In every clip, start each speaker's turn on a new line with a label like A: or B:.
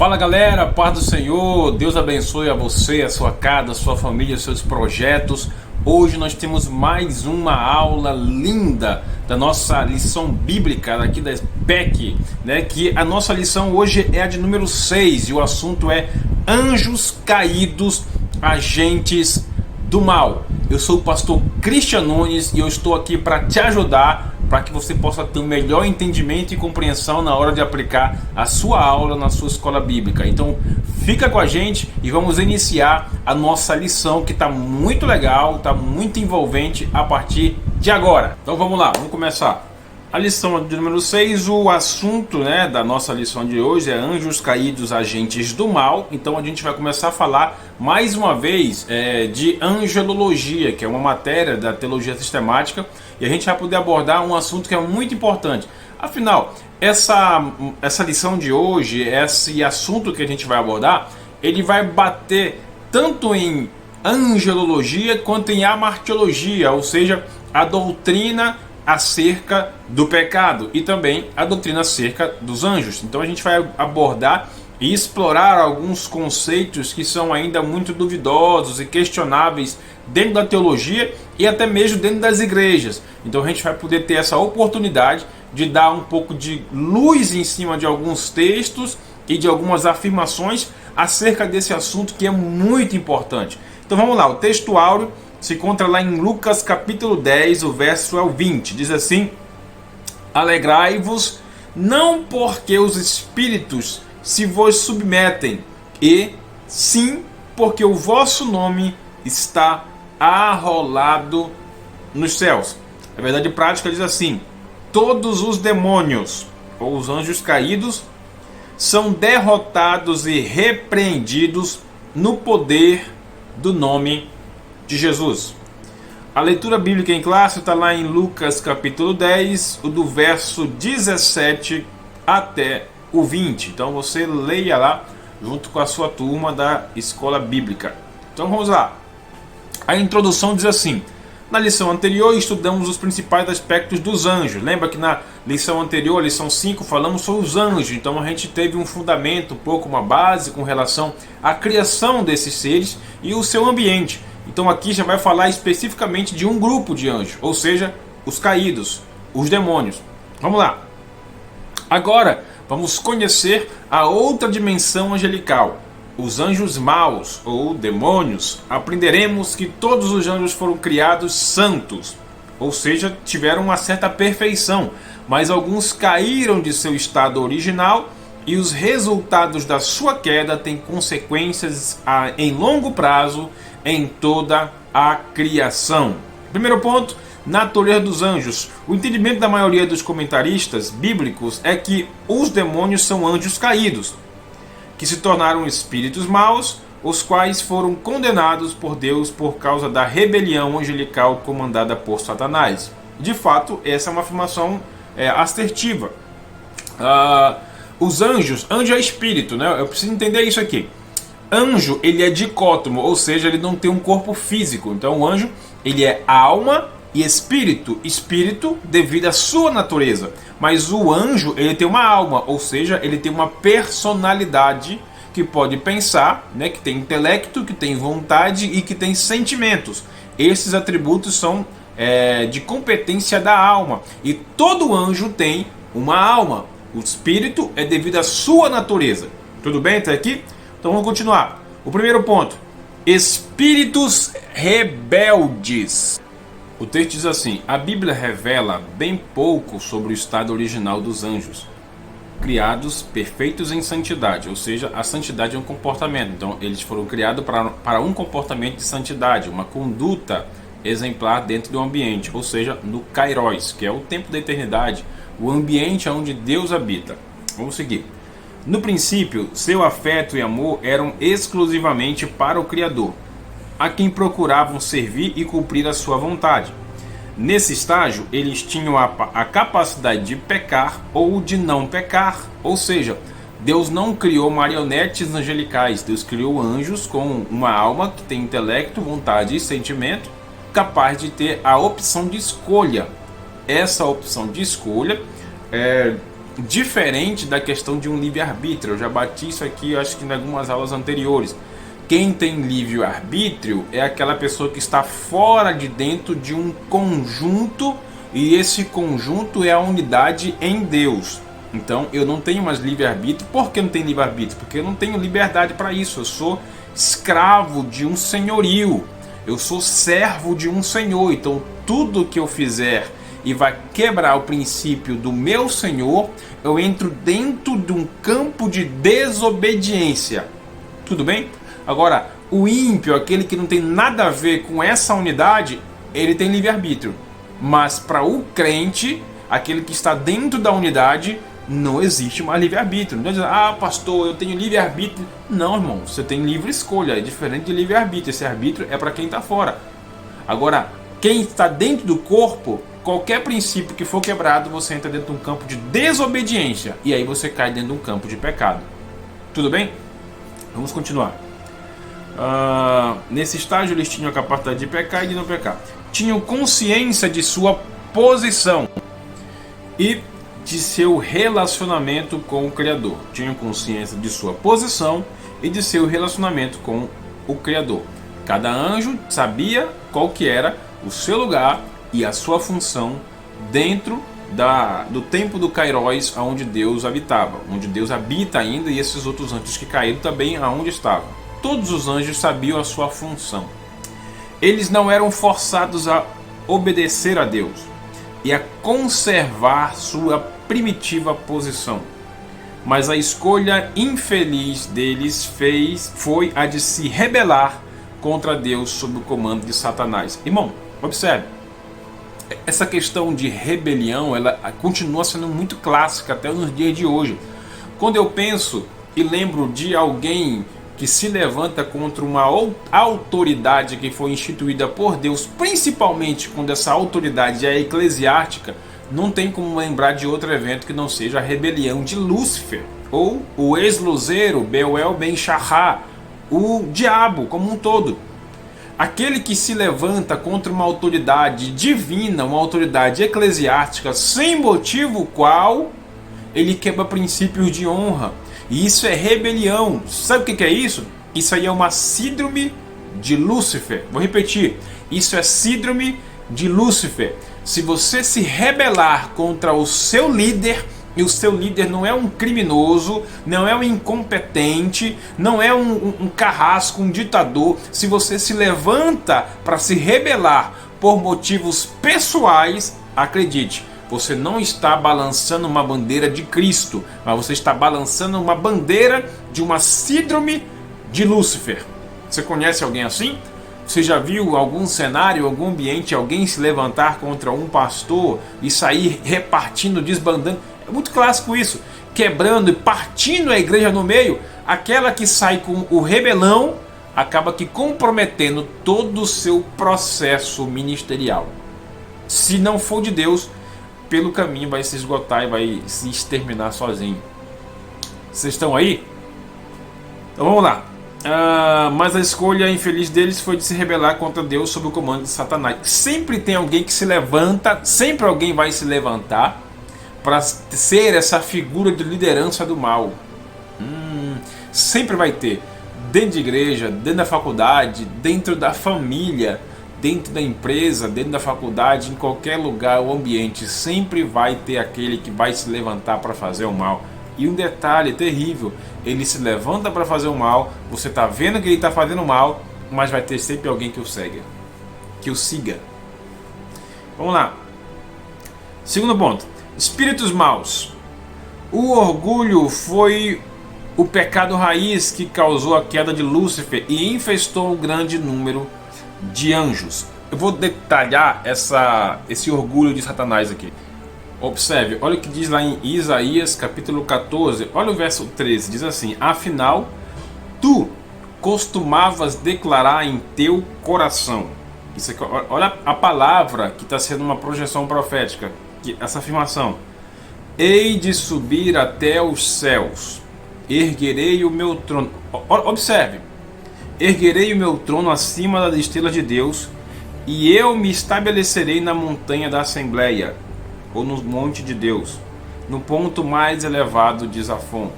A: Fala galera, paz do Senhor, Deus abençoe a você, a sua casa, a sua família, os seus projetos. Hoje nós temos mais uma aula linda da nossa lição bíblica aqui da PEC, né? Que a nossa lição hoje é a de número 6 e o assunto é Anjos Caídos, Agentes do Mal. Eu sou o pastor Christian Nunes e eu estou aqui para te ajudar, para que você possa ter um melhor entendimento e compreensão na hora de aplicar a sua aula na sua escola bíblica. Então fica com a gente e vamos iniciar a nossa lição, que está muito legal, está muito envolvente a partir de agora. Então vamos lá, vamos começar. A lição de número 6, o assunto, da nossa lição de hoje é Anjos Caídos, Agentes do Mal. Então a gente vai começar a falar mais uma vez de angelologia, que é uma matéria da teologia sistemática, e a gente vai poder abordar um assunto que é muito importante. Afinal, essa lição de hoje, esse assunto que a gente vai abordar, ele vai bater tanto em angelologia quanto em amartiologia, ou seja, a doutrina acerca do pecado e também a doutrina acerca dos anjos. Então a gente vai abordar e explorar alguns conceitos que são ainda muito duvidosos e questionáveis dentro da teologia e até mesmo dentro das igrejas. Então a gente vai poder ter essa oportunidade de dar um pouco de luz em cima de alguns textos e de algumas afirmações acerca desse assunto que é muito importante. Então vamos lá, o texto áureo se encontra lá em Lucas capítulo 10, o verso é o 20. Diz assim: Alegrai-vos, não porque os espíritos se vos submetem, e sim porque o vosso nome está arrolado nos céus. A verdade prática diz assim: todos os demônios, ou os anjos caídos, são derrotados e repreendidos no poder do nome de Jesus. A leitura bíblica em classe está lá em Lucas capítulo 10, do verso 17 até o 20. Então você leia lá junto com a sua turma da escola bíblica. Então vamos lá. A introdução diz assim: na lição anterior estudamos os principais aspectos dos anjos. Lembra que na lição anterior, lição 5, falamos sobre os anjos. Então a gente teve um fundamento, um pouco uma base com relação à criação desses seres e o seu ambiente. Então aqui já vai falar especificamente de um grupo de anjos, ou seja, os caídos, os demônios. Vamos lá. Agora vamos conhecer a outra dimensão angelical, os anjos maus ou demônios. Aprenderemos que todos os anjos foram criados santos, ou seja, tiveram uma certa perfeição, mas alguns caíram de seu estado original e os resultados da sua queda têm consequências em longo prazo em toda a criação. Primeiro ponto, natureza dos anjos. O entendimento da maioria dos comentaristas bíblicos é que os demônios são anjos caídos, que se tornaram espíritos maus, os quais foram condenados por Deus por causa da rebelião angelical comandada por Satanás. De fato, essa é uma afirmação assertiva. Os anjos, anjo é espírito, né? Eu preciso entender isso aqui. Anjo, ele é dicótomo, ou seja, ele não tem um corpo físico. Então o anjo, ele é alma e espírito. Espírito devido à sua natureza. Mas o anjo, ele tem uma alma, ou seja, ele tem uma personalidade que pode pensar, que tem intelecto, que tem vontade e que tem sentimentos. Esses atributos são de competência da alma. E todo anjo tem uma alma. O espírito é devido à sua natureza. Tudo bem até aqui? Então vamos continuar. O primeiro ponto: espíritos rebeldes. O texto diz assim: a Bíblia revela bem pouco sobre o estado original dos anjos, criados perfeitos em santidade, ou seja, a santidade é um comportamento. Então eles foram criados para um comportamento de santidade, uma conduta exemplar dentro do ambiente, ou seja, no Kairos, que é o tempo da eternidade, o ambiente onde Deus habita. Vamos seguir. No princípio, seu afeto e amor eram exclusivamente para o Criador, a quem procuravam servir e cumprir a sua vontade. Nesse estágio, eles tinham a capacidade de pecar ou de não pecar, ou seja, Deus não criou marionetes angelicais, Deus criou anjos com uma alma que tem intelecto, vontade e sentimento, capaz de ter a opção de escolha. Essa opção de escolha Diferente da questão de um livre-arbítrio. Eu já bati isso aqui, acho que em algumas aulas anteriores. Quem tem livre-arbítrio é aquela pessoa que está fora de dentro de um conjunto, e esse conjunto é a unidade em Deus. Então eu não tenho mais livre-arbítrio. Por que não tenho livre-arbítrio? Porque eu não tenho liberdade para isso. Eu sou escravo de um senhorio. Eu sou servo de um senhor. Então tudo que eu fizer e vai quebrar o princípio do meu senhor, eu entro dentro de um campo de desobediência. Tudo bem? Agora, o ímpio, aquele que não tem nada a ver com essa unidade, ele tem livre-arbítrio. Mas para o crente, aquele que está dentro da unidade, não existe mais livre-arbítrio. Não dizer, pastor, eu tenho livre-arbítrio. Não, irmão, você tem livre escolha, é diferente de livre-arbítrio. Esse arbítrio é para quem está fora. Agora, quem está dentro do corpo, qualquer princípio que for quebrado, você entra dentro de um campo de desobediência. E aí você cai dentro de um campo de pecado. Tudo bem? Vamos continuar. Nesse estágio eles tinham a capacidade de pecar e de não pecar. Tinham consciência de sua posição e de seu relacionamento com o Criador. Tinham consciência de sua posição e de seu relacionamento com o Criador. Cada anjo sabia qual que era o seu lugar e a sua função dentro do tempo do Kairos, onde Deus habitava, onde Deus habita ainda, e esses outros anjos que caíram também aonde estavam. Todos os anjos sabiam a sua função. Eles não eram forçados a obedecer a Deus e a conservar sua primitiva posição, mas a escolha infeliz deles foi a de se rebelar contra Deus sob o comando de Satanás. Irmão, observe, essa questão de rebelião, ela continua sendo muito clássica até nos dias de hoje. Quando eu penso e lembro de alguém que se levanta contra uma autoridade que foi instituída por Deus, principalmente quando essa autoridade é eclesiástica, não tem como lembrar de outro evento que não seja a rebelião de Lúcifer, ou o ex-luzeiro Beuel Ben-Shahar, o diabo como um todo. Aquele que se levanta contra uma autoridade divina, uma autoridade eclesiástica, sem motivo qual, ele quebra princípios de honra. E isso é rebelião. Sabe o que é isso? Isso aí é uma síndrome de Lúcifer. Vou repetir. Isso é síndrome de Lúcifer. Se você se rebelar contra o seu líder, e o seu líder não é um criminoso, não é um incompetente, não é um carrasco, um ditador. Se você se levanta para se rebelar por motivos pessoais, acredite, você não está balançando uma bandeira de Cristo, mas você está balançando uma bandeira de uma síndrome de Lúcifer. Você conhece alguém assim? Você já viu algum cenário, algum ambiente, alguém se levantar contra um pastor e sair repartindo, desbandando? É muito clássico isso, quebrando e partindo a igreja no meio. Aquela que sai com o rebelão acaba que comprometendo todo o seu processo ministerial. Se não for de Deus, pelo caminho vai se esgotar e vai se exterminar sozinho. Vocês estão aí? Então vamos lá. Mas a escolha infeliz deles foi de se rebelar contra Deus sob o comando de Satanás. Sempre tem alguém que se levanta, sempre alguém vai se levantar para ser essa figura de liderança do mal. Sempre vai ter. Dentro de igreja, dentro da faculdade, dentro da família, dentro da empresa, dentro da faculdade, em qualquer lugar, o ambiente, sempre vai ter aquele que vai se levantar para fazer o mal. E um detalhe terrível, ele se levanta para fazer o mal, você está vendo que ele está fazendo mal, mas vai ter sempre alguém que o segue, que o siga. Vamos lá. Segundo ponto, espíritos maus. O orgulho foi o pecado raiz que causou a queda de Lúcifer e infestou um grande número de anjos. Eu vou detalhar esse orgulho de Satanás aqui. Observe, olha o que diz lá em Isaías capítulo 14, olha o verso 13, diz assim: afinal, tu costumavas declarar em teu coração. Isso aqui, olha a palavra que está sendo uma projeção profética, essa afirmação: hei de subir até os céus, erguerei o meu trono. Observe, erguerei o meu trono acima das estrelas de Deus, e eu me estabelecerei na montanha da Assembleia, ou no monte de Deus. no ponto mais elevado de Zafon,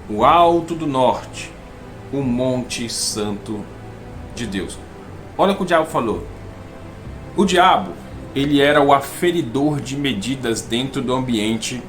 A: o alto do norte, o Monte Santo de Deus. Olha o que o diabo falou. O diabo, ele era o aferidor de medidas dentro do ambiente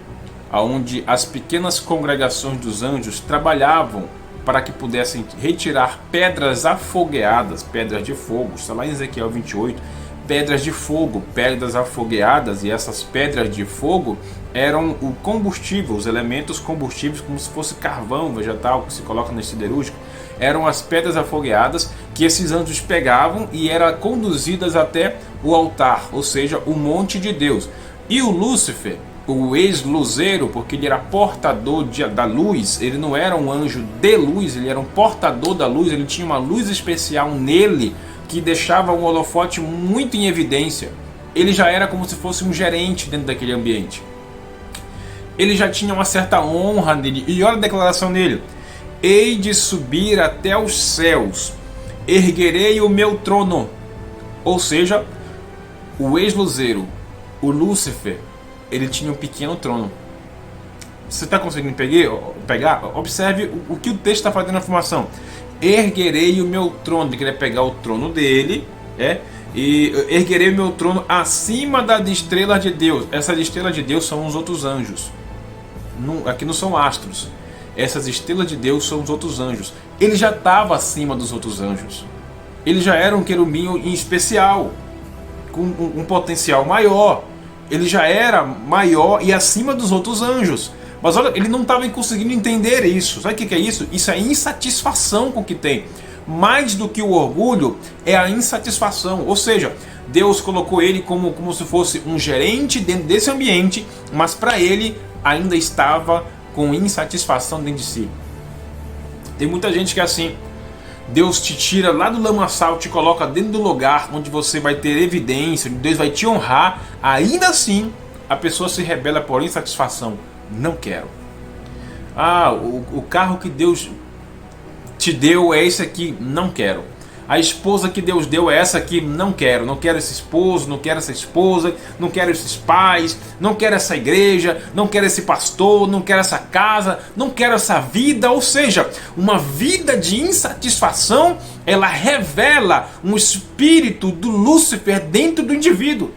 A: onde as pequenas congregações dos anjos trabalhavam para que pudessem retirar pedras afogueadas, pedras de fogo. Está lá em Ezequiel 28, pedras de fogo, pedras afogueadas, e essas pedras de fogo eram o combustível, os elementos combustíveis, como se fosse carvão vegetal que se coloca no siderúrgico. Eram as pedras afogueadas que esses anjos pegavam e eram conduzidas até o altar, ou seja, o monte de Deus. E o Lúcifer, o ex-luzeiro, porque ele era portador da luz, ele não era um anjo de luz, ele era um portador da luz, ele tinha uma luz especial nele que deixava o holofote muito em evidência. Ele já era como se fosse um gerente dentro daquele ambiente. Ele já tinha uma certa honra nele. E olha a declaração dele: hei de subir até os céus, erguerei o meu trono. Ou seja, o ex-luzeiro, o Lúcifer, ele tinha um pequeno trono. Você está conseguindo pegar? Observe o que o texto está fazendo na afirmação. Erguerei o meu trono. Ele queria pegar o trono dele, e erguerei o meu trono acima das estrelas de Deus. Essas estrelas de Deus são os outros anjos. Aqui não são astros. Essas estrelas de Deus são os outros anjos. Ele já estava acima dos outros anjos. Ele já era um querubim em especial, com um potencial maior. Ele já era maior e acima dos outros anjos. Mas olha, ele não estava conseguindo entender isso. Sabe o que é isso? Isso é insatisfação com o que tem. Mais do que o orgulho, é a insatisfação. Ou seja, Deus colocou ele como se fosse um gerente dentro desse ambiente, mas para ele ainda estava com insatisfação dentro de si. Tem muita gente que é assim. Deus te tira lá do lamaçal, te coloca dentro do lugar onde você vai ter evidência, onde Deus vai te honrar. Ainda assim, a pessoa se rebela por insatisfação. Não quero. O carro que Deus te deu é esse aqui. Não quero. A esposa que Deus deu é essa aqui. Não quero. Não quero esse esposo, não quero essa esposa, não quero esses pais, não quero essa igreja, não quero esse pastor, não quero essa casa, não quero essa vida. Ou seja, uma vida de insatisfação, ela revela um espírito do Lúcifer dentro do indivíduo.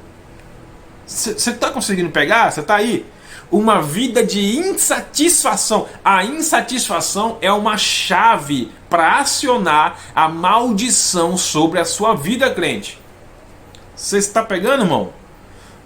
A: Você está conseguindo pegar? Você está aí? Uma vida de insatisfação. A insatisfação é uma chave para acionar a maldição sobre a sua vida, crente. Você está pegando, irmão?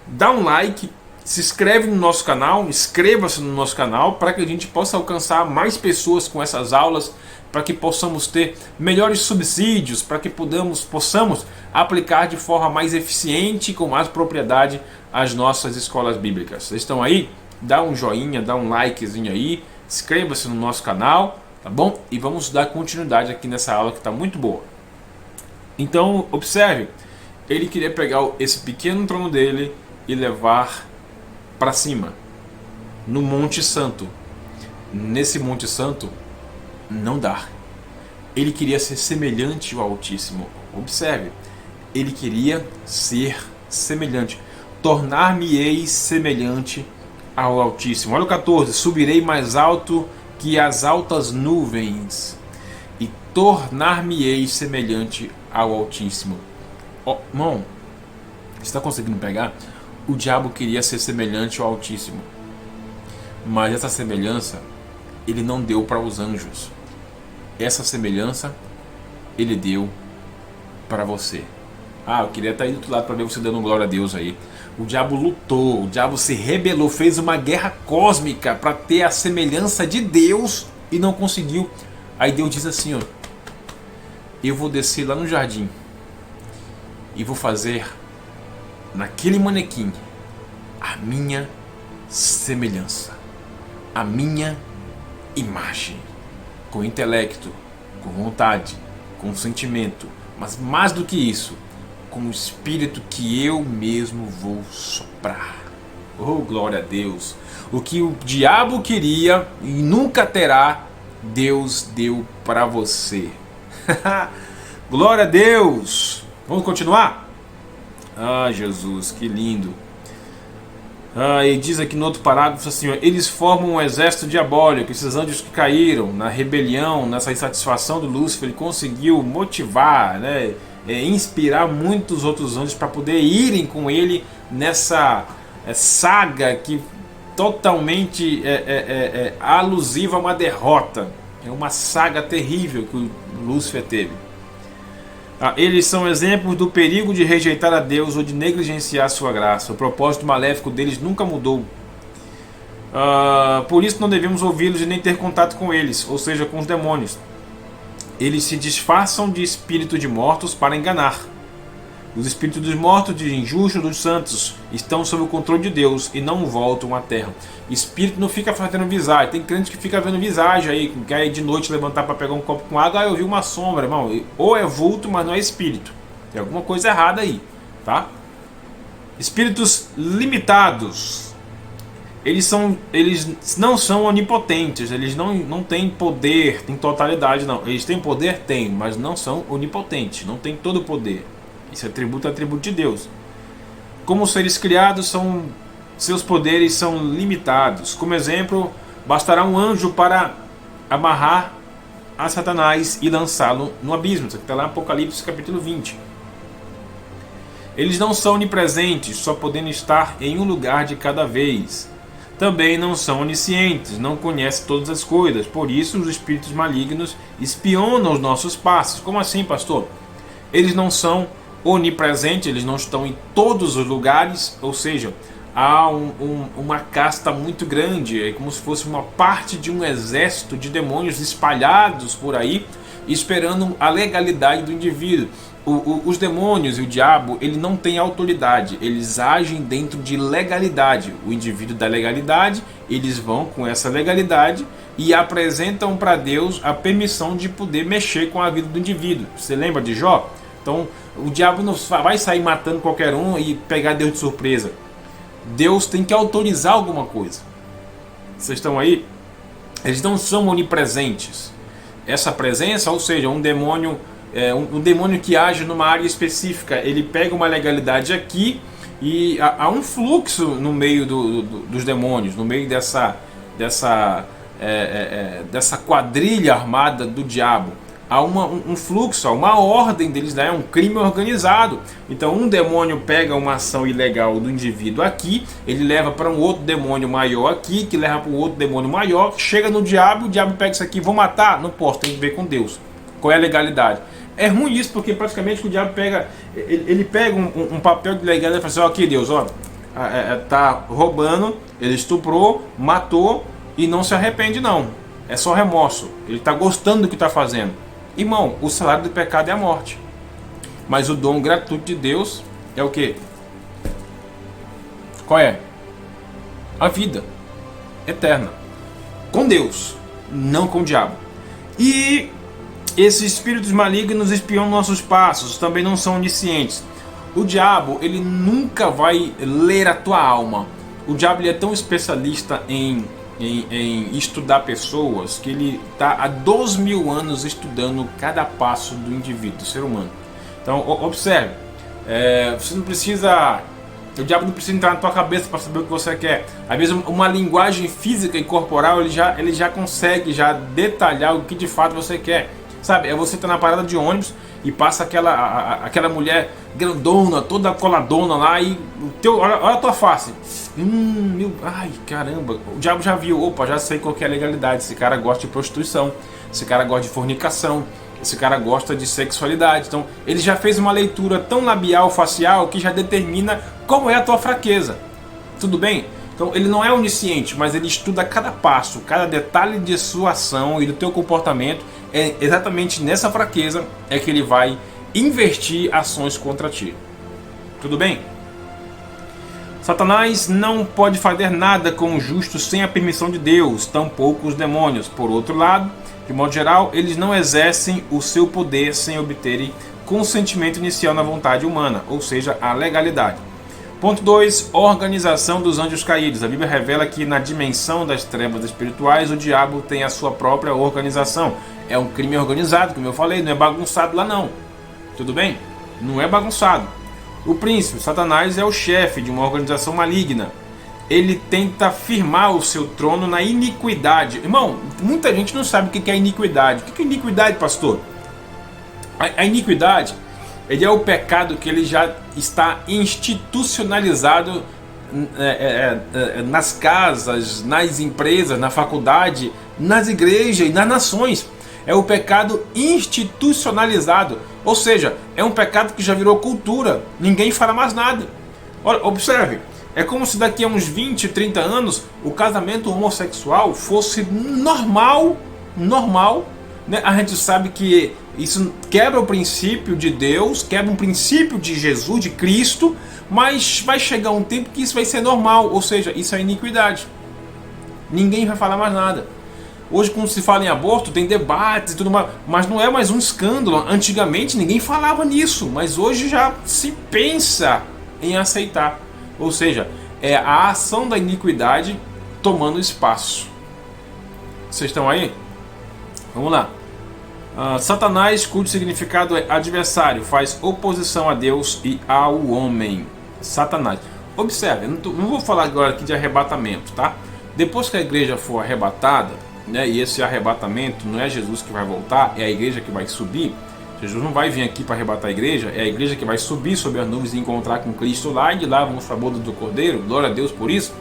A: Dá um like, se inscreve no nosso canal, inscreva-se no nosso canal para que a gente possa alcançar mais pessoas com essas aulas, para que possamos ter melhores subsídios, para que possamos aplicar de forma mais eficiente e com mais propriedade as nossas escolas bíblicas. Vocês estão aí? Dá um joinha, dá um likezinho aí, inscreva-se no nosso canal, tá bom? E vamos dar continuidade aqui nessa aula que está muito boa. Então, observe, ele queria pegar esse pequeno trono dele e levar para cima, no Monte Santo. Nesse Monte Santo, não dá. Ele queria ser semelhante ao Altíssimo. Observe, ele queria ser semelhante, tornar-me-ei semelhante ao Altíssimo. Olha o 14: subirei mais alto que as altas nuvens e tornar-me-ei semelhante ao Altíssimo. Irmão, você está conseguindo pegar? O diabo queria ser semelhante ao Altíssimo, mas essa semelhança ele não deu para os anjos. Essa semelhança ele deu para você. Eu queria estar aí do outro lado para ver você dando glória a Deus aí. O diabo lutou, o diabo se rebelou, fez uma guerra cósmica para ter a semelhança de Deus e não conseguiu. Aí Deus diz assim, eu vou descer lá no jardim e vou fazer naquele manequim a minha semelhança, a minha imagem, com intelecto, com vontade, com sentimento, mas mais do que isso, com o espírito que eu mesmo vou soprar. Oh, glória a Deus! O que o diabo queria e nunca terá, Deus deu para você. Glória a Deus! Vamos continuar? Jesus, que lindo! E diz aqui no outro parágrafo assim: ó, eles formam um exército diabólico. Esses anjos que caíram na rebelião, nessa insatisfação do Lúcifer, ele conseguiu motivar, né, inspirar muitos outros anjos para poder irem com ele nessa saga que totalmente alusiva a uma derrota. É uma saga terrível que o Lúcifer teve. Eles são exemplos do perigo de rejeitar a Deus ou de negligenciar a sua graça. O propósito maléfico deles nunca mudou. Por isso não devemos ouvi-los e nem ter contato com eles, ou seja, com os demônios. Eles se disfarçam de espírito de mortos para enganar. Os espíritos dos mortos, de injustos, dos santos, estão sob o controle de Deus e não voltam à terra. Espírito não fica fazendo visagem. Tem crente que fica vendo visagem aí, que quer de noite levantar para pegar um copo com água. Eu vi uma sombra, irmão. Ou é vulto, mas não é espírito. Tem alguma coisa errada aí, tá? Espíritos limitados. Eles não são onipotentes. Eles não têm poder em totalidade, não. Eles têm poder? Tem, mas não são onipotentes. Não têm todo o poder. Esse atributo é atributo de Deus. Como seres criados, seus poderes são limitados. Como exemplo, bastará um anjo para amarrar a Satanás e lançá-lo no abismo. Isso aqui está lá em Apocalipse capítulo 20. Eles não são onipresentes, só podendo estar em um lugar de cada vez. Também não são oniscientes, não conhecem todas as coisas. Por isso os espíritos malignos espionam os nossos passos. Como assim, pastor? Eles não são onipresente, eles não estão em todos os lugares, ou seja, há uma casta muito grande, é como se fosse uma parte de um exército de demônios espalhados por aí, esperando a legalidade do indivíduo. Os demônios e o diabo, ele não tem autoridade, eles agem dentro de legalidade. O indivíduo da legalidade, eles vão com essa legalidade e apresentam para Deus a permissão de poder mexer com a vida do indivíduo. Você lembra de Jó? Então, o diabo não vai sair matando qualquer um e pegar Deus de surpresa. Deus tem que autorizar alguma coisa. Vocês estão aí? Eles não são onipresentes. Essa presença, ou seja, um demônio que age numa área específica, ele pega uma legalidade aqui e há um fluxo no meio dos demônios, no meio dessa quadrilha armada do diabo. Há um fluxo, há uma ordem deles, né? É um crime organizado. Então um demônio pega uma ação ilegal do indivíduo aqui, ele leva para um outro demônio maior aqui, que leva para um outro demônio maior, chega no diabo, o diabo pega isso aqui, vou matar? Não posso, tem que ver com Deus. Qual é a legalidade? É ruim isso, porque praticamente o diabo pega, ele pega um papel de legalidade e fala assim: ó, aqui Deus, ó, tá roubando, ele estuprou, matou e não se arrepende não, é só remorso, ele está gostando do que está fazendo. Irmão, o salário do pecado é a morte, mas o dom gratuito de Deus é o quê? Qual é? A vida eterna com Deus, não com o diabo. E esses espíritos malignos espiam nossos passos, também não são oniscientes. O diabo, ele nunca vai ler a tua alma. O diabo, ele é tão especialista em estudar pessoas que ele está há 2.000 anos estudando cada passo do indivíduo, do ser humano. Então observe, você não precisa, o diabo não precisa entrar na tua cabeça para saber o que você quer. Às vezes uma linguagem física e corporal ele já consegue detalhar o que de fato você quer. Sabe, é você estar na parada de ônibus e passa aquela mulher grandona, toda coladona lá e olha a tua face. Ai, caramba, o diabo já viu, opa, já sei qual que é a legalidade. Esse cara gosta de prostituição, esse cara gosta de fornicação, esse cara gosta de sexualidade. Então, ele já fez uma leitura tão labial, facial, que já determina como é a tua fraqueza. Tudo bem? Então, ele não é onisciente, mas ele estuda cada passo, cada detalhe de sua ação e do teu comportamento. É exatamente nessa fraqueza é que ele vai investir ações contra ti. Tudo bem? Satanás não pode fazer nada com o justo sem a permissão de Deus, tampouco os demônios. Por outro lado, de modo geral, eles não exercem o seu poder sem obterem consentimento inicial na vontade humana, ou seja, a legalidade. Ponto 2. Organização dos anjos caídos. A Bíblia revela que na dimensão das trevas espirituais o diabo tem a sua própria organização. É um crime organizado, como eu falei, não é bagunçado lá não. Tudo bem? Não é bagunçado. O príncipe, Satanás, é o chefe de uma organização maligna ele tenta firmar o seu trono na iniquidade. Irmão, muita gente não sabe o que é iniquidade. O que é iniquidade, pastor? A iniquidade, ele é o pecado que ele já está institucionalizado nas casas, nas empresas, na faculdade, nas igrejas e nas nações. É o pecado institucionalizado, ou seja, é um pecado que já virou cultura, ninguém fala mais nada. Olha, observe, é como se daqui a uns 20, 30 anos o casamento homossexual fosse normal, né? A gente sabe que isso quebra o princípio de Deus, quebra um princípio de Jesus, de Cristo, mas vai chegar um tempo que isso vai ser normal, ou seja, isso é iniquidade. Ninguém vai falar mais nada. Hoje, quando se fala em aborto, tem debates e tudo mais, mas não é mais um escândalo. Antigamente ninguém falava nisso, mas hoje já se pensa em aceitar. Ou seja, é a ação da iniquidade tomando espaço. Vocês estão aí? Vamos lá. Satanás, cujo significado é adversário, faz oposição a Deus e ao homem. Satanás. Observe, não vou falar agora aqui de arrebatamento, tá? Depois que a igreja for arrebatada, né, e esse arrebatamento não é Jesus que vai voltar, é a igreja que vai subir. Jesus não vai vir aqui para arrebatar a igreja, é a igreja que vai subir sobre as nuvens e encontrar com Cristo lá, e de lá vamos para a boda do Cordeiro, glória a Deus por isso.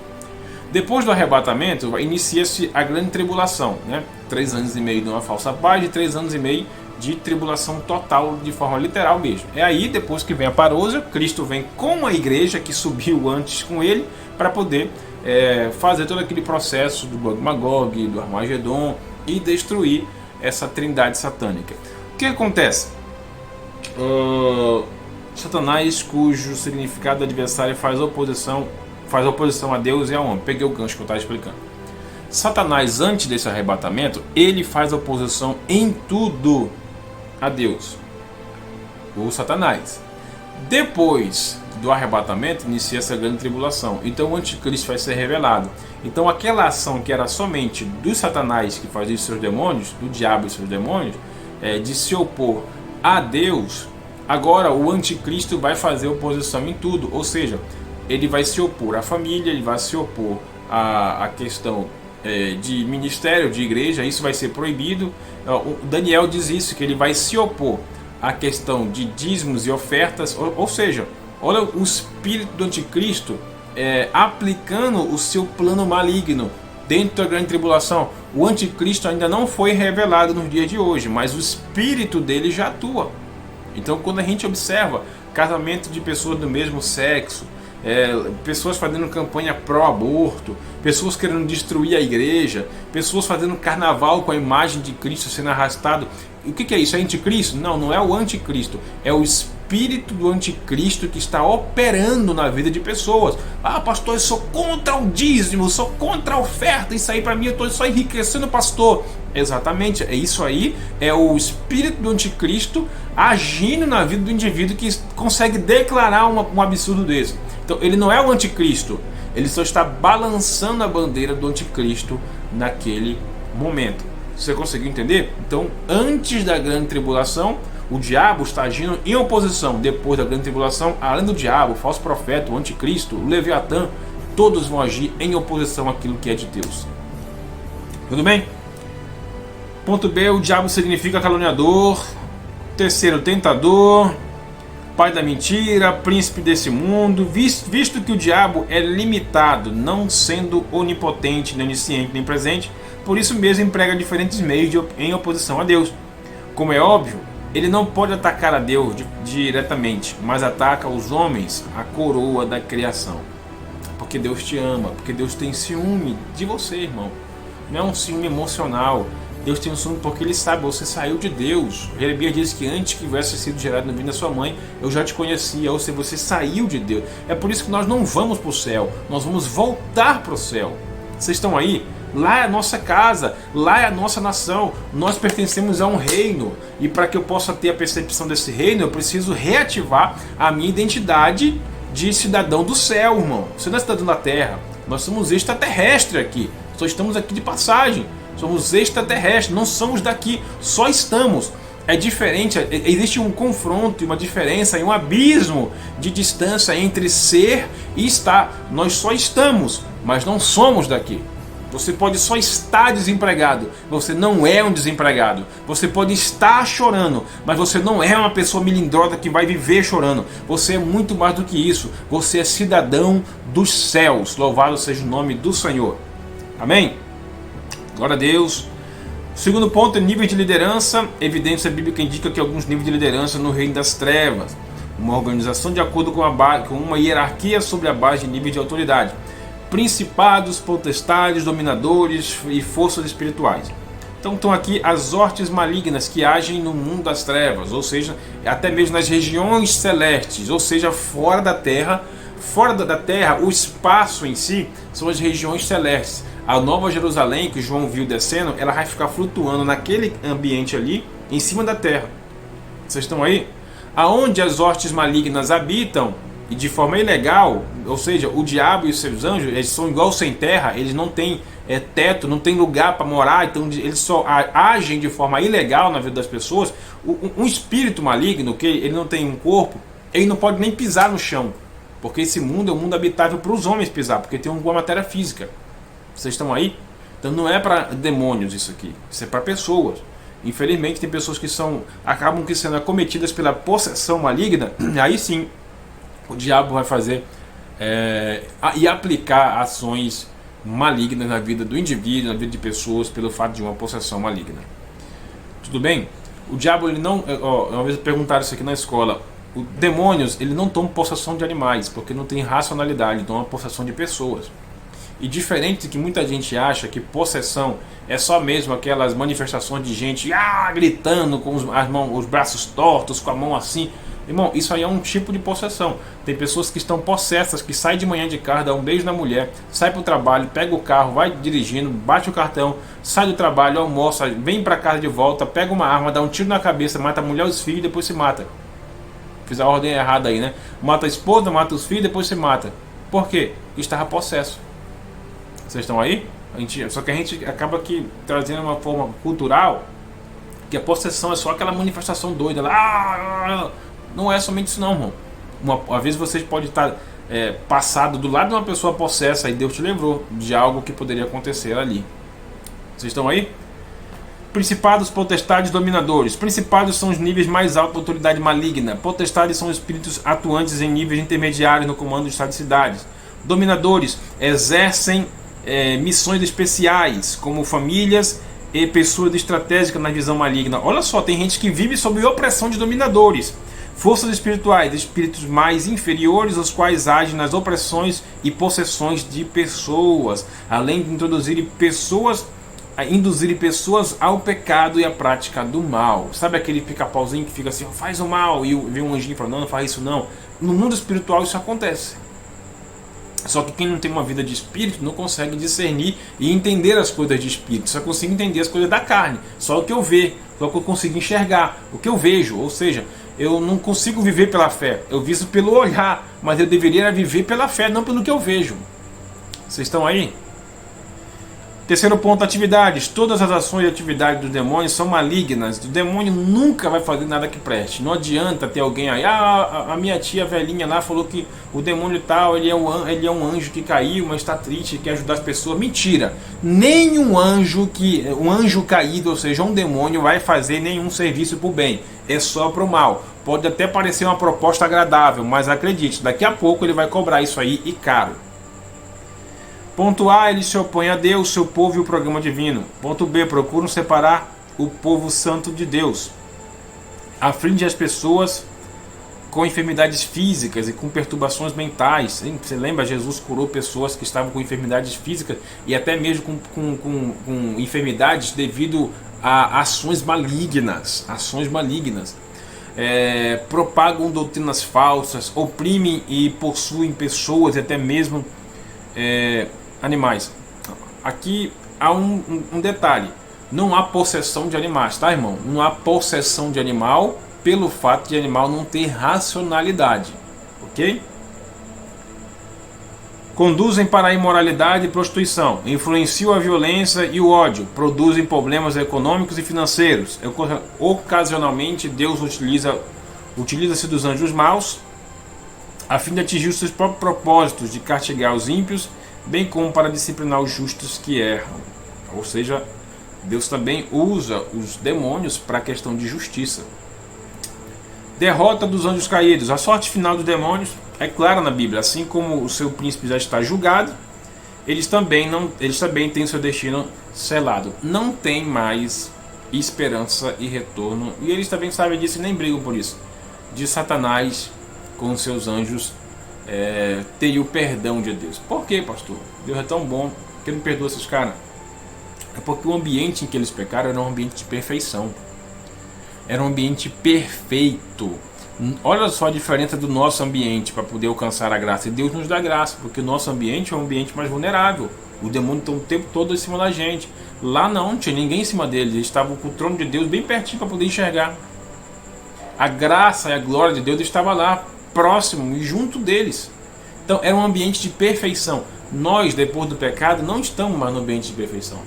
A: Depois do arrebatamento, inicia-se a grande tribulação, né? 3 anos e meio de uma falsa paz e 3 anos e meio de tribulação total, de forma literal mesmo. É aí, depois que vem a parousia, Cristo vem com a igreja que subiu antes com ele, para poder fazer todo aquele processo do Gog Magog, do Armagedon, e destruir essa trindade satânica. O que acontece? Satanás, cujo significado adversário faz oposição a Deus e ao homem. Peguei o gancho que eu estava explicando. Satanás, antes desse arrebatamento, ele faz oposição em tudo a Deus. O Satanás. Depois do arrebatamento, inicia essa grande tribulação. Então o anticristo vai ser revelado. Então aquela ação que era somente do Satanás, que fazia os seus demônios, do diabo e seus demônios, de se opor a Deus, agora o anticristo vai fazer oposição em tudo. Ou seja, ele vai se opor à família, ele vai se opor à questão de ministério, de igreja. Isso vai ser proibido. O Daniel diz isso, que ele vai se opor à questão de dízimos e ofertas. Ou seja, olha o espírito do anticristo aplicando o seu plano maligno dentro da grande tribulação. O anticristo ainda não foi revelado nos dias de hoje, mas o espírito dele já atua. Então, quando a gente observa casamento de pessoas do mesmo sexo, pessoas fazendo campanha pró-aborto, pessoas querendo destruir a igreja, pessoas fazendo carnaval com a imagem de Cristo sendo arrastado. O que é isso? É anticristo? Não, não é o anticristo, é o espírito do anticristo que está operando na vida de pessoas. Ah, pastor, eu sou contra o dízimo, sou contra a oferta, isso aí para mim eu estou só enriquecendo o pastor. Exatamente, é isso aí, é o espírito do anticristo agindo na vida do indivíduo que consegue declarar um absurdo desse. Então ele não é o anticristo, ele só está balançando a bandeira do anticristo naquele momento. Você conseguiu entender? Então, antes da grande tribulação, o diabo está agindo em oposição. Depois da grande tribulação, além do diabo, o falso profeta, o anticristo, o Leviatã, todos vão agir em oposição àquilo que é de Deus. Tudo bem? Ponto B, o diabo significa caluniador. Terceiro, tentador, pai da mentira, príncipe desse mundo. Visto que o diabo é limitado, não sendo onipotente, nem onisciente, nem presente, por isso mesmo emprega diferentes meios em oposição a Deus. Como é óbvio, ele não pode atacar a Deus diretamente, mas ataca os homens, a coroa da criação. Porque Deus te ama, porque Deus tem ciúme de você, irmão. Não é um ciúme emocional. Deus tem um ciúme porque Ele sabe, você saiu de Deus. Jeremias diz que antes que tivesse sido gerado no ventre da sua mãe, eu já te conhecia, ou seja, você saiu de Deus. É por isso que nós não vamos para o céu, nós vamos voltar para o céu. Vocês estão aí? Lá é a nossa casa, lá é a nossa nação, nós pertencemos a um reino, e para que eu possa ter a percepção desse reino, eu preciso reativar a minha identidade de cidadão do céu, irmão. Você não é cidadão da terra, nós somos extraterrestres aqui, só estamos aqui de passagem, somos extraterrestres, não somos daqui, só estamos. É diferente, existe um confronto, uma diferença e um abismo de distância entre ser e estar. Nós só estamos, mas não somos daqui. Você pode só estar desempregado, você não é um desempregado. Você pode estar chorando, mas você não é uma pessoa melindrosa que vai viver chorando. Você é muito mais do que isso. Você é cidadão dos céus. Louvado seja o nome do Senhor. Amém? Glória a Deus. Segundo ponto é nível de liderança. Evidência bíblica indica que alguns níveis de liderança no reino das trevas. Uma organização de acordo com uma hierarquia sobre a base de níveis de autoridade. Principados, potestades, dominadores e forças espirituais. Então estão aqui as hortes malignas que agem no mundo das trevas, ou seja, até mesmo nas regiões celestes, ou seja, fora da terra. Fora da terra, o espaço em si são as regiões celestes. A Nova Jerusalém, que João viu descendo, ela vai ficar flutuando naquele ambiente ali, em cima da terra. Vocês estão aí? Aonde as hostes malignas habitam, e de forma ilegal, ou seja, o diabo e os seus anjos, eles são igual sem terra, eles não têm teto, não tem lugar para morar, então eles só agem de forma ilegal na vida das pessoas. Um espírito maligno, que ele não tem um corpo, ele não pode nem pisar no chão, porque esse mundo é um mundo habitável para os homens pisar, porque tem uma matéria física. Vocês estão aí? Então não é para demônios isso aqui, isso é para pessoas. Infelizmente tem pessoas que acabam sendo acometidas pela possessão maligna, aí sim o diabo vai fazer e aplicar ações malignas na vida do indivíduo, na vida de pessoas, pelo fato de uma possessão maligna. Tudo bem? O diabo, ele não... uma vez perguntaram isso aqui na escola. Os demônios, ele não toma possessão de animais, porque não tem racionalidade, toma possessão de pessoas. E diferente do que muita gente acha que possessão é só mesmo aquelas manifestações de gente gritando com os braços tortos, com a mão assim. Irmão, isso aí é um tipo de possessão. Tem pessoas que estão possessas, que saem de manhã de carro, dá um beijo na mulher, sai para o trabalho, pega o carro, vai dirigindo, bate o cartão, sai do trabalho, almoça, vem para casa de volta, pega uma arma, dá um tiro na cabeça, mata a mulher e os filhos e depois se mata. Fiz a ordem errada aí, né? Mata a esposa, mata os filhos e depois se mata. Por quê? Estava possesso. Vocês estão aí? Só que a gente acaba aqui trazendo uma forma cultural que a possessão é só aquela manifestação doida lá. Não é somente isso não, irmão. Às vezes você pode estar passado do lado de uma pessoa possessa e Deus te livrou de algo que poderia acontecer ali. Vocês estão aí? Principados, potestades, dominadores. Principados são os níveis mais altos da autoridade maligna. Potestades são espíritos atuantes em níveis intermediários no comando de estados e cidades. Dominadores exercem missões especiais, como famílias e pessoas estratégicas na visão maligna. Olha só, tem gente que vive sob opressão de dominadores. Forças espirituais, espíritos mais inferiores, os quais agem nas opressões e possessões de pessoas, além de induzirem pessoas ao pecado e à prática do mal. Sabe aquele pica-pauzinho que fica assim, faz o mal, e vem um anjinho falando, não faz isso não. No mundo espiritual isso acontece. Só que quem não tem uma vida de espírito não consegue discernir e entender as coisas de espírito. Só consigo entender as coisas da carne. Só o que eu vejo, só o que eu consigo enxergar, o que eu vejo. Ou seja, eu não consigo viver pela fé. Eu viso pelo olhar, mas eu deveria viver pela fé, não pelo que eu vejo. Vocês estão aí? Terceiro ponto, atividades. Todas as ações e atividades dos demônios são malignas. O demônio nunca vai fazer nada que preste. Não adianta ter alguém aí. A minha tia velhinha lá falou que o demônio tal, ele é um anjo que caiu, mas está triste, quer ajudar as pessoas. Mentira. Nenhum anjo um anjo caído, ou seja, um demônio, vai fazer nenhum serviço para o bem. É só para o mal. Pode até parecer uma proposta agradável, mas acredite, daqui a pouco ele vai cobrar isso aí e caro. Ponto A, ele se opõe a Deus, seu povo e o programa divino. Ponto B, procuram separar o povo santo de Deus. Aflige as pessoas com enfermidades físicas e com perturbações mentais. Você lembra, Jesus curou pessoas que estavam com enfermidades físicas e até mesmo com enfermidades devido a ações malignas. Propagam doutrinas falsas, oprimem e possuem pessoas e até mesmo animais. Aqui há um detalhe: não há possessão de animais, tá, irmão? Não há possessão de animal pelo fato de animal não ter racionalidade, ok? Conduzem para a imoralidade e prostituição, influenciam a violência e o ódio, produzem problemas econômicos e financeiros. Ocasionalmente, Deus utiliza-se dos anjos maus a fim de atingir os seus próprios propósitos de castigar os ímpios, bem como para disciplinar os justos que erram. Ou seja, Deus também usa os demônios para a questão de justiça. Derrota dos anjos caídos. A sorte final dos demônios é clara na Bíblia. Assim como o seu príncipe já está julgado, eles também têm seu destino selado. Não tem mais esperança e retorno. E eles também sabem disso e nem brigam por isso. De Satanás com seus anjos ter o perdão de Deus. Por quê, pastor? Deus é tão bom que ele não perdoa esses caras. É porque o ambiente em que eles pecaram era um ambiente de perfeição. Era um ambiente perfeito. Olha só a diferença do nosso ambiente para poder alcançar a graça. E Deus nos dá graça, porque o nosso ambiente é um ambiente mais vulnerável. O demônio está o tempo todo em cima da gente. Lá não tinha ninguém em cima deles. Eles estavam com o trono de Deus bem pertinho para poder enxergar. A graça e a glória de Deus estava lá, próximo e junto deles. Então era um ambiente de perfeição. Nós, depois do pecado, não estamos mais no ambiente de perfeição.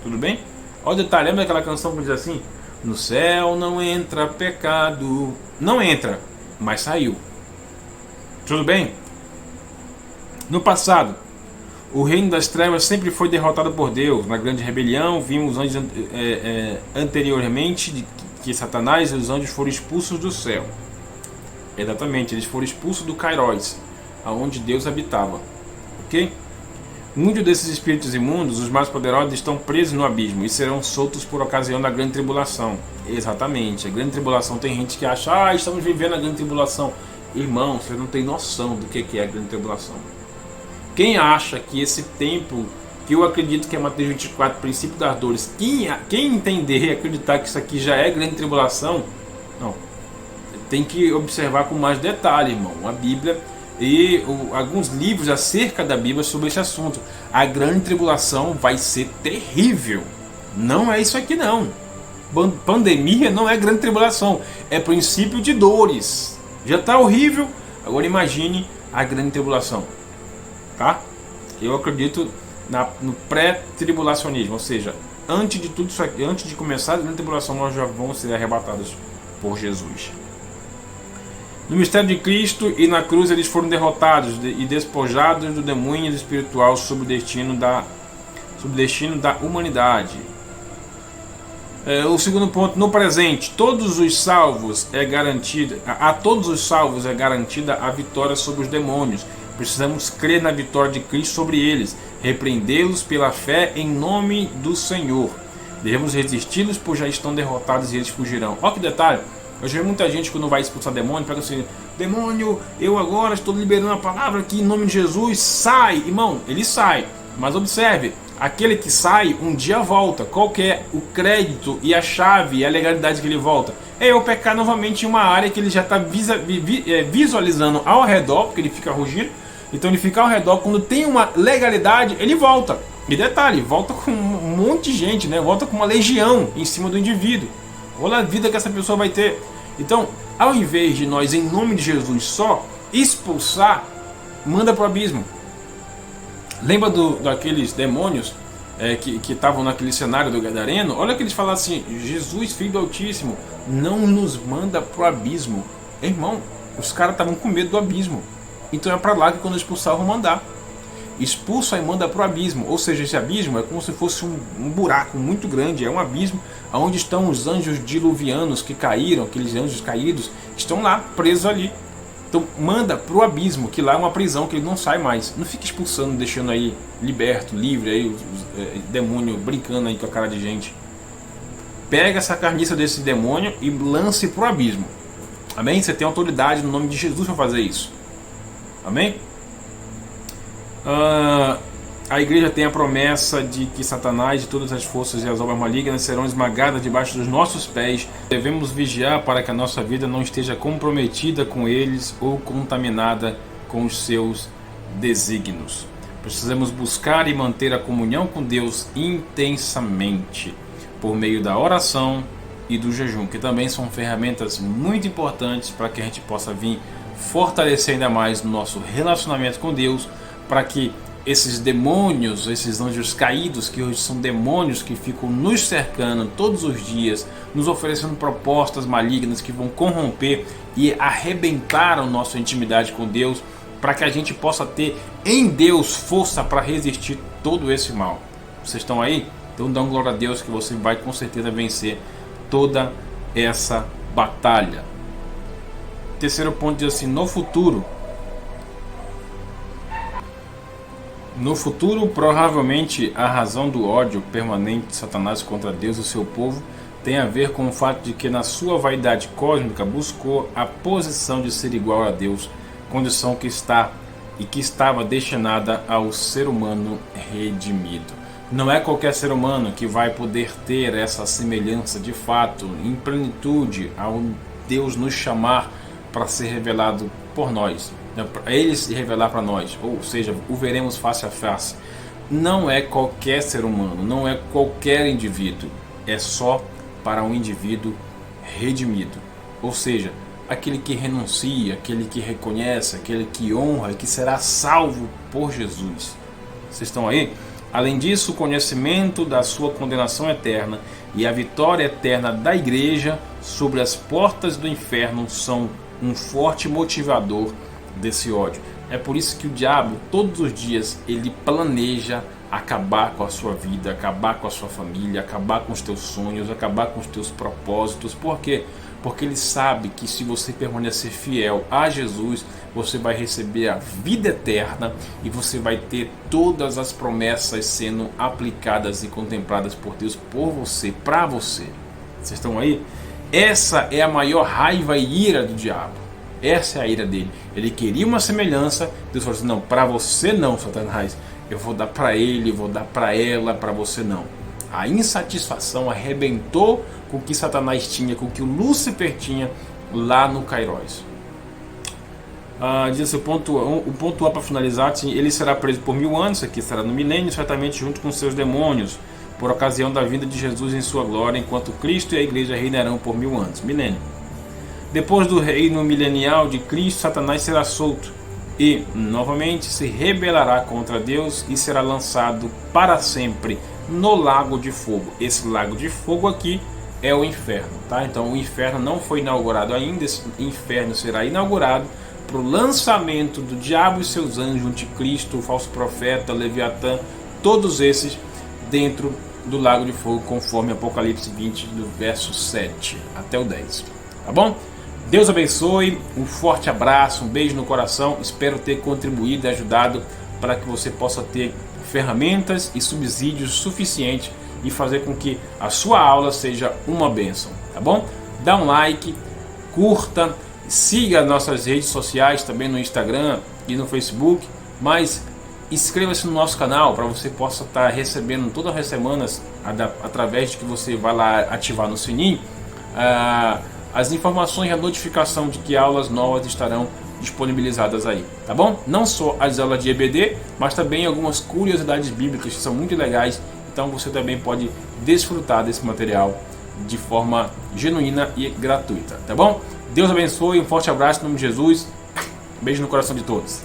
A: Tudo bem? Olha o detalhe, lembra daquela canção que diz assim: no céu não entra pecado. Não entra, mas saiu. Tudo bem? No passado, o reino das trevas sempre foi derrotado por Deus. Na grande rebelião, vimos antes, anteriormente que Satanás e os anjos foram expulsos do céu. Exatamente, eles foram expulsos do Kairos, aonde Deus habitava. Ok? Muitos desses espíritos imundos, os mais poderosos, estão presos no abismo e serão soltos por ocasião da grande tribulação. Exatamente, a grande tribulação. Tem gente que acha, estamos vivendo a grande tribulação. Irmão, você não tem noção do que é a grande tribulação. Quem acha que esse tempo, que eu acredito que é Mateus 24, princípio das dores, quem entender e acreditar que isso aqui já é grande tribulação, não, tem que observar com mais detalhe, irmão, a Bíblia e alguns livros acerca da Bíblia sobre esse assunto. A grande tribulação vai ser terrível. Não é isso aqui não. Pandemia não é grande tribulação, é princípio de dores. Já está horrível, agora imagine a grande tribulação. Tá? Eu acredito no pré-tribulacionismo, ou seja, antes de tudo isso aqui, antes de começar a grande tribulação, nós já vamos ser arrebatados por Jesus. No mistério de Cristo e na cruz eles foram derrotados e despojados do demônio espiritual sob o destino da humanidade. O segundo ponto, no presente, a todos os salvos é garantida a vitória sobre os demônios. Precisamos crer na vitória de Cristo sobre eles, repreendê-los pela fé em nome do Senhor. Devemos resisti-los, pois já estão derrotados e eles fugirão. Olha que detalhe. Eu já vi muita gente quando vai expulsar demônio, pega assim: demônio, eu agora estou liberando a palavra aqui em nome de Jesus, sai! Irmão, ele sai, mas observe, aquele que sai um dia volta. Qual que é o crédito e a chave e a legalidade que ele volta? É eu pecar novamente em uma área que ele já está visualizando ao redor, porque ele fica rugindo. Então ele fica ao redor, quando tem uma legalidade, ele volta. E detalhe, volta com um monte de gente, né? Volta com uma legião em cima do indivíduo. Olha a vida que essa pessoa vai ter. Então, ao invés de nós, em nome de Jesus, só expulsar, manda para o abismo. Lembra daqueles demônios que estavam naquele cenário do Gadareno? Olha que eles falam assim: Jesus, Filho do Altíssimo, não nos manda para o abismo. Irmão, os caras estavam com medo do abismo. Então é para lá que quando expulsar vão mandar. Expulsa e manda para o abismo. Ou seja, esse abismo é como se fosse um buraco muito grande. É um abismo onde estão os anjos diluvianos que caíram, aqueles anjos caídos, estão lá, presos ali. Então manda para o abismo, que lá é uma prisão, que ele não sai mais. Não fica expulsando, deixando aí liberto, livre, aí os demônio brincando aí com a cara de gente. Pega essa carniça desse demônio e lance para o abismo. Amém? Você tem autoridade no nome de Jesus para fazer isso. Amém? A igreja tem a promessa de que Satanás e todas as forças e as obras malignas serão esmagadas debaixo dos nossos pés. Devemos vigiar para que a nossa vida não esteja comprometida com eles ou contaminada com os seus desígnios. Precisamos buscar e manter a comunhão com Deus intensamente por meio da oração e do jejum, que também são ferramentas muito importantes para que a gente possa vir fortalecer ainda mais o nosso relacionamento com Deus, para que esses demônios, esses anjos caídos, que hoje são demônios que ficam nos cercando todos os dias, nos oferecendo propostas malignas que vão corromper e arrebentar a nossa intimidade com Deus, para que a gente possa ter em Deus força para resistir todo esse mal. Vocês estão aí? Então dão glória a Deus que você vai com certeza vencer toda essa batalha. Terceiro ponto diz assim: no futuro, provavelmente a razão do ódio permanente de Satanás contra Deus e seu povo tem a ver com o fato de que na sua vaidade cósmica buscou a posição de ser igual a Deus, condição que estava destinada ao ser humano redimido. Não é qualquer ser humano que vai poder ter essa semelhança de fato, em plenitude, ao Deus nos chamar para ser revelado por nós, para Ele se revelar para nós, ou seja, o veremos face a face. Não é qualquer ser humano, não é qualquer indivíduo, é só para um indivíduo redimido, ou seja, aquele que renuncia, aquele que reconhece, aquele que honra e que será salvo por Jesus. Vocês estão aí? Além disso, o conhecimento da sua condenação eterna e a vitória eterna da igreja sobre as portas do inferno são um forte motivador desse ódio. É por isso que o diabo, todos os dias, ele planeja acabar com a sua vida, acabar com a sua família, acabar com os teus sonhos, acabar com os teus propósitos. Por quê? Porque ele sabe que se você permanecer fiel a Jesus, você vai receber a vida eterna e você vai ter todas as promessas sendo aplicadas e contempladas por Deus, por você, para você. Vocês estão aí? Essa é a maior raiva e ira do diabo. Essa é a ira dele. Ele queria uma semelhança. Deus falou assim: não, para você não, Satanás. Eu vou dar para ele, vou dar para ela, para você não. A insatisfação arrebentou com o que Satanás tinha, com o que o Lúcifer tinha lá no Kairos. Diz o ponto A para finalizar: ele será preso por 1000 anos, aqui será no milênio, certamente junto com seus demônios, por ocasião da vinda de Jesus em sua glória, enquanto Cristo e a igreja reinarão por 1000 anos, milênio. Depois do reino milenial de Cristo, Satanás será solto e novamente se rebelará contra Deus e será lançado para sempre no lago de fogo. Esse lago de fogo aqui é o inferno, tá? Então o inferno não foi inaugurado ainda. Esse inferno será inaugurado para o lançamento do diabo e seus anjos, anticristo, o falso profeta, Leviatã, todos esses dentro do lago de fogo, conforme Apocalipse 20, do verso 7 até o 10. Tá bom? Deus abençoe, um forte abraço, um beijo no coração. Espero ter contribuído e ajudado para que você possa ter ferramentas e subsídios suficientes e fazer com que a sua aula seja uma bênção, tá bom? Dá um like, curta, siga nossas redes sociais também no Instagram e no Facebook, mas inscreva-se no nosso canal para você possa estar recebendo todas as semanas, através de que você vai lá ativar no sininho, as informações e a notificação de que aulas novas estarão disponibilizadas aí, tá bom? Não só as aulas de EBD, mas também algumas curiosidades bíblicas que são muito legais, então você também pode desfrutar desse material de forma genuína e gratuita, tá bom? Deus abençoe, um forte abraço em nome de Jesus, beijo no coração de todos.